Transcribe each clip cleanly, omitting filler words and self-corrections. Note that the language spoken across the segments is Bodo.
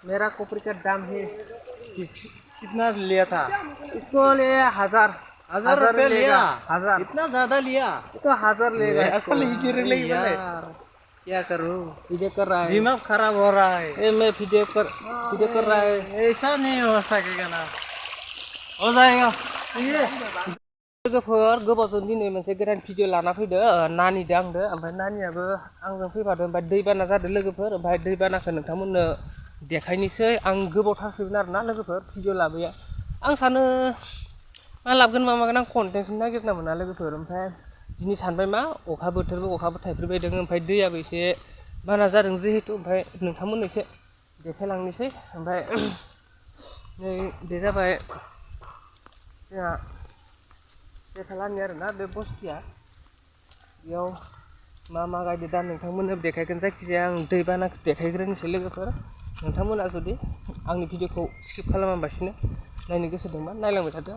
मेरा कोपरी का दाम है कितना लिया था? इसको ले 1000 रुपये लिया। 1000 इतना ज्यादा लिया? तो 1000 लेगा। असल ही गिर रही है क्या करूँ? वीडियो कर रहा है, दिमाग खराब हो रहा है। मैं वीडियो कर रहा है। ऐसा नहीं हो सकेगा ना, हो जाएगा। लोगोफोर गोबावजों दिनै मोनसे गोदान भिडिअ लाना फैदो नानिदो आंदो ओमफ्राय नानियाबो आंजों फैफादों ओमफ्राय दैबाना जादों लोगोफोर ओमफ्राय दैबानाखौ नोंथांमोननो देखायनोसै आं गोबाव थासिगोन आरोना लोगोफोर भिडिअ लाबोया आं सानो मा लाबगोन मा मागोन आं कन्टेन्टखौ नागिरना मोना लोगोफोर ओमफ्राय दिनै सानबाय मा अखा बोथोरबो अखाबो थाइफ्रिबाय दङ ओमफ्राय दैयाबो एसे बाना जादों जिहेतु ओमफ्राय नोंथांमोननो एसे देखायलांनोसै ओमफ्राय नै बे जाबाय जोंहा देखायलानि आरोना बे बस्तिया बेयाव मा गायदो दा नोंथांमोननो देखायगोन जायखिजाया आं दैबानाखौ देखायग्रोनोसै लोगोफोर नोंथांमोना जुदि आंनि भिडिअखौ स्किप खालामालासिनो नायनो गोसो दंबा नायलांबाय थादो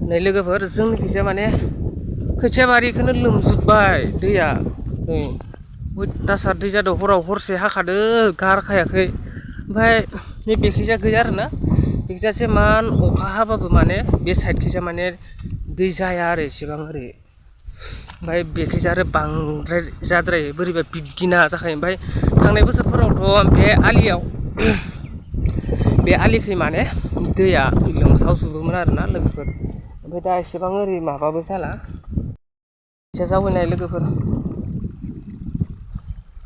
नै लोगोफोर जोंनिखैजा माने खोथिया बारिखौनो लोमजोब्बाय दैया नै अयथासार दै जादों हराव हरसे हाखादो गारखायाखै ओमफ्राय नै बेखैजा गैया आरोना बेखैजासे मान अखा हाबाबो माने बे साइडखैजा माने दै जाया आरो एसेबां ओरै ओमफ्राय बेखैजा आरो बांद्राय जाद्रायो बोरैबा बिगिना जाखायो ओमफ्राय थांनाय बोसोरफोरावथ' बे आलिखै माने दैया लोमसावजोबोमोन आरोना लोगोफोर ओमफ्राय दा एसेबां ओरै माबाबो जाला खोथिया जावैनाय लोगोफोर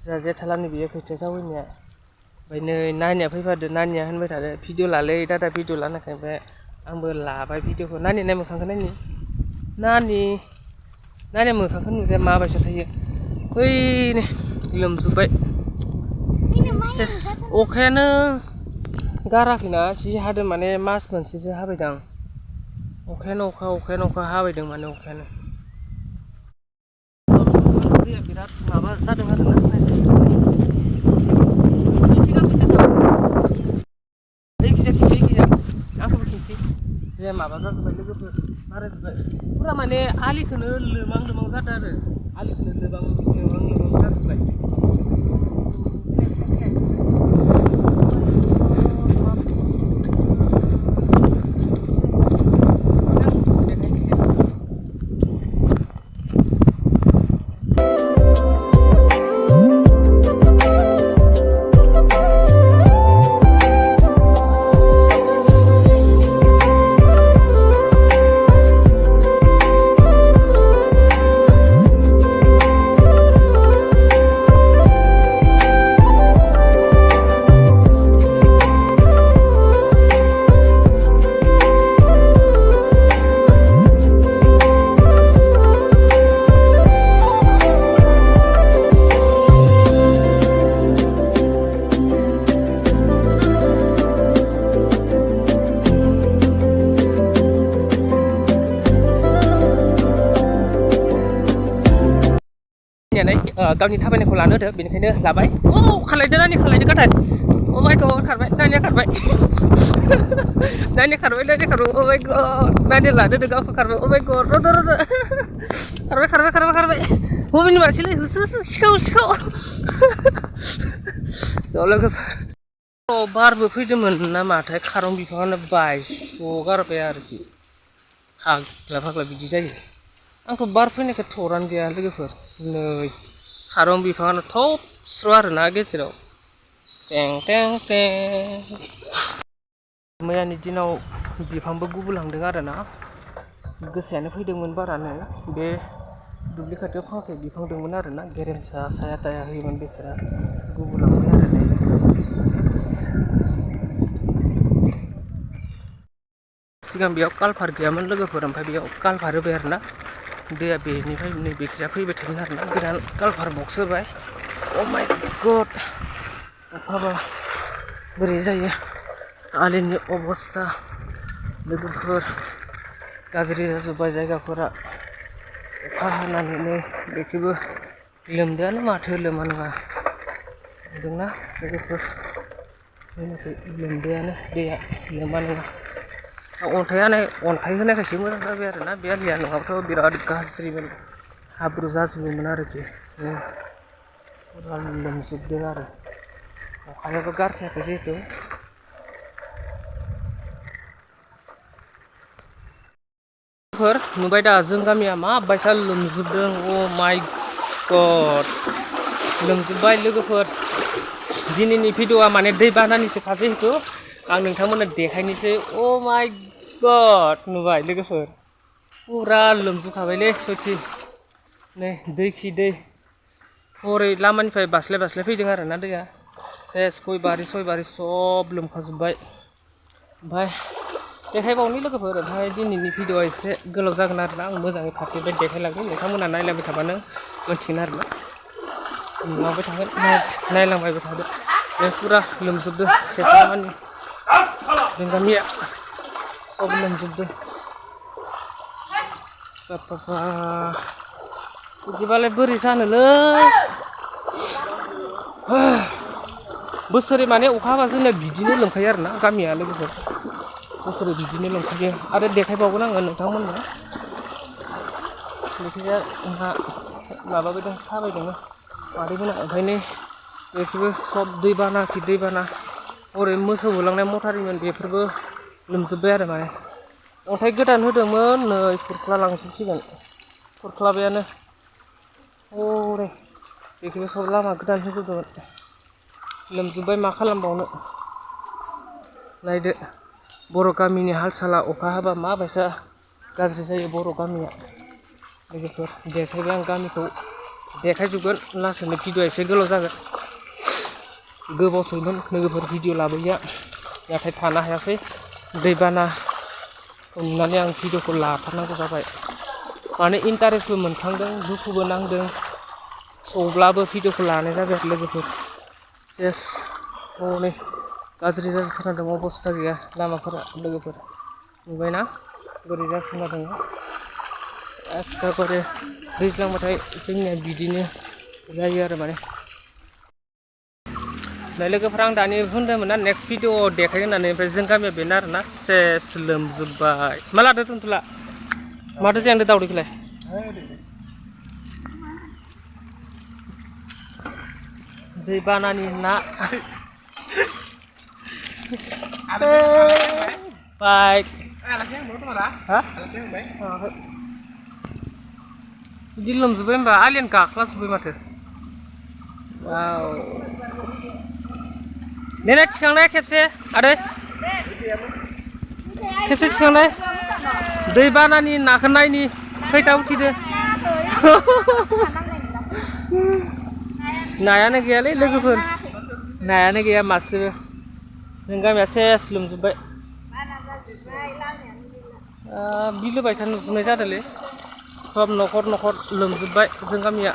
जोंहा जेथालानि बेयो खोथिया जावैनाया ओमफ्राय नै नानिया फैफादो नानिया होनबाय थादो भिडिअ लालै दादा भिडिअ लानायखाय ओमफ्राय आंबो लाबाय भिडिअखौ नानि नाय मोखांखौ नायनि नानिया मोखांखौ नुजाया माबायसा थायो ओइ लोमजोब्बाय सेस अखायानो गाराखैना जि हादों माने मास मोनसेसो हाबायदां अखायानो अखा हाबायदों माने अखायानो दैया बिराद माबा जादों आरोना आंखौबो खिन्थि दैया माबा जाजोब्बाय लोगोफोर बारायजोब्बाय फुरा माने आलिखौनो लोमां जादों आरो आलिखौनो लोमां जाजोब्बाय गावनि थाबायनायखौ लानो होदो बेनिखायनो लाबाय खालायदो नानि खालायदो गाथाय अ माय गड खारबाय नानिया खारबाय नानिया खारबाय अ माय गड नानिया लादो गावखौ खारबाय अ माय गड रद खारबाय बबेनि मानसिलै होसो सिखाव ज' लोगोफोर बारबो फैदोंमोन ना माथाय खारं बिफाङानो बायस'गारबाय आरोखि फाग्ला बिदि जायो आंथ' बार फैनायखौ थरानो गैया लोगोफोर नै खारं बिफाङानो थबस्र' आरोना गेजेराव टें मैयानि दिनाव बिफांबो गुबुलांदों आरोना गोसायानो फैदोंमोन बारानो बे दुब्लि खाथियाव फांसे बिफां दंमोन आरोना गेरेमसा साया ताया होयोमोन बेसोरा गुबुलांबाय आरो सिगां बेयाव कालभार गैयामोन लोगोफोर ओमफ्राय बेयाव कालभार होबाय आरोना दैया बेनिफ्राय नैबेखिजा फैबाय थागोन आरोना गोदान कालभार बक्स होबाय अ माय गड अखाबा बोरै जायो आलिनि अबस्था लोगोफोर गाज्रि जाजोब्बाय जायगाफोरा अखा हानानैनो बेखौबो लोमदोआनो माथो लोमा नङा नुदोंना लोगोफोर लोमदोआनो दैया लोमा नङा अन्थाइ होनायखायसो मोजां जाबाय आरोना बे आलिया नङाबाथ' बिराद गाज्रिमोन हाब्रु जाजोबोमोन आरोखि फुरा लोमजोबदों आरो अखायाबो गारखायाखै जिहेतु नुबाय दा जों गामिया माबायसा लोमजोबदों अ माय गड लोमजोबबाय लोगोफोर दिनैनि भिडिअ'आ माने दैबानानिसोखा जिहेतु आं नोंथांमोननो देखायनोसै अ माय गड नुबाय लोगोफोर पुरा लोमजोबखाबायलै सथि नै दैखि दै हरै लामानिफ्राय बास्लाय फैदों आरोना दैया सेस गय बारि सय बारि सब लोमखाजोबबाय ओमफ्राय देखायबावनि लोगोफोर ओमफ्राय दिनैनि भिडिअ'आ एसे गोलाव जागोन आरोना आं मोजाङै फारसेनिफ्राय देखायलांगोन नोंथांमोना नायलांबाय थाबानो मोनथिगोन आरोना नुलांबाय थागोन नायलांबायबो थादो बे पुरा लोमजोबदो सेथामानि जों गामिया सब लोमजोबदो बाबा बिदिबालाय बोरै जानोलै बोसोरै माने अखा हाबा जोंना बिदिनो लोमखायो आरोना गामिया लोगोफोर बोसोरै बिदिनो लोमखायो आरो देखायबावगोन आङो नोंथांमोननो बेखिजा जोंहा माबाबायदों साबायदों मादैमोना ओंखायनो बेफोरबो सब दैबाना हरै मोसौ होलांनाय मथारिमोन बेफोरबो लोमजोब्बाय आरो माने अन्थाइ गोदान होदोंमोन नै खुरख्ला लांजोबसिगोन खुरख्लाबायानो हरै बेखौबो सब लामा गोदान होजोबदोंमोन लोमजोब्बाय मा खालामबावनो नायदो बर' गामिनि हाल साला अखा हाबा माबायसा गाज्रि जायो बर' गामिया लोगोफोर देखायबाय आं गामिखौ देखायजोबगोन लासैनो भिडिअ'आ एसे गोलाव जागोन गोबावसैमोन लोगोफोर भिडिअ' लाबोयैया नाथाय थानो हायासै दैबाना नुनानै आं भिडिअ'खौ लाथारनांगौ जाबाय माने इन्टारेस्टबो मोनखांदों दुखुबो नांदों थेवब्लाबो भिडिअ'खौ लानाय जाबाय आरो लोगोफोर सेस हनै गाज्रि जाजोबथारना दं अबस्था गैया लामाफोरा लोगोफोर नुबायना बोरै जाथारना दङ एखेबारे दैज्लांबाथाय जोंनिया बिदिनो जायो आरो माने नै लोगोफोर आं दानि होनदोंमोन ना नेक्स्ट भिडिअ देखायगोन होननानै ओमफ्राय जों गामिया बेनो आरोना सेस लोमजोबबाय मा लादो दोनथ'ला माथो जायाखै दावदैखौलाय दैबानानि ना बाइक बिदि लोमजोब्बाय होनबा आलियानो गाख्लाजोब्बाय माथो देनाय थिखांनाय खेबसे आदै खेबसे थिखांनाय दैबानानि नाखौ नायनि खैथा उथिदो नायानो गैयालै लोगोफोर नायानो गैया मासेबो जों गामिया सेस लोमजोब्बाय बिलो बायसा नुजोबनाय जादोंलै सब न'खर लोमजोब्बाय जों गामिया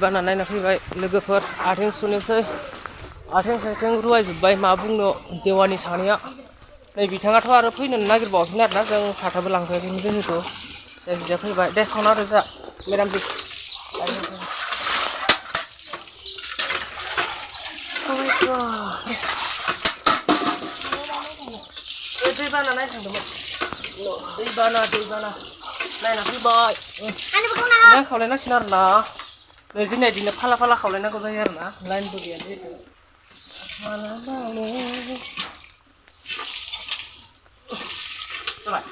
दैबाना नायना फैबाय लोगोफोर आथिं सुनोसै आथिं साथिं रुवायजोब्बाय मा बुंनो देवानि सानैया नै बिथाङाथ' आरो फैनो नागिरबावाखैमोन आरोना जों साथाबो लांफायाखैमोन जोंनिखौ दा बिदिया फैबाय दे खावना होदो जा मेदाम दैबाना नायनो थांदोंमोन दैबाना नायना फैबाय दा खावलायनांसिगोन आरो ना नै जोंनिया बिदिनो फाला फाला खावलायनांगौ जायो आरो ना लाइनबो गैया जिहेतु जाबाय